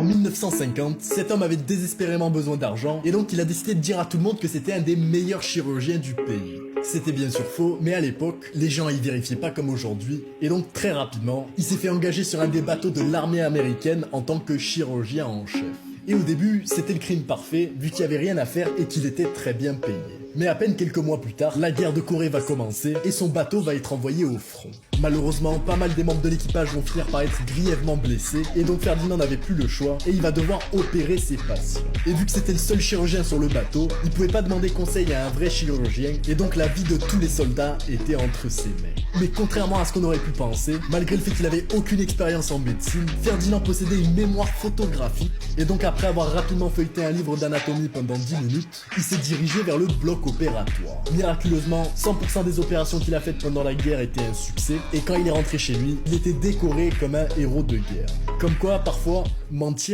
1950, cet homme avait désespérément besoin d'argent et donc il a décidé de dire à tout le monde que c'était un des meilleurs chirurgiens du pays. C'était bien sûr faux, mais à l'époque, les gens y vérifiaient pas comme aujourd'hui, et donc très rapidement, il s'est fait engager sur un des bateaux de l'armée américaine en tant que chirurgien en chef. Et au début, c'était le crime parfait, vu qu'il n'y avait rien à faire et qu'il était très bien payé. Mais à peine quelques mois plus tard, la guerre de Corée va commencer et son bateau va être envoyé au front. Malheureusement, pas mal des membres de l'équipage vont finir par être grièvement blessés et donc Ferdinand n'avait plus le choix et il va devoir opérer ses patients. Et vu que c'était le seul chirurgien sur le bateau, il pouvait pas demander conseil à un vrai chirurgien et donc la vie de tous les soldats était entre ses mains. Mais contrairement à ce qu'on aurait pu penser, malgré le fait qu'il avait aucune expérience en médecine, Ferdinand possédait une mémoire photographique et donc après avoir rapidement feuilleté un livre d'anatomie pendant 10 minutes, il s'est dirigé vers le bloc opératoire. Miraculeusement, 100% des opérations qu'il a faites pendant la guerre étaient un succès et quand il est rentré chez lui, il était décoré comme un héros de guerre. Comme quoi, parfois, mentir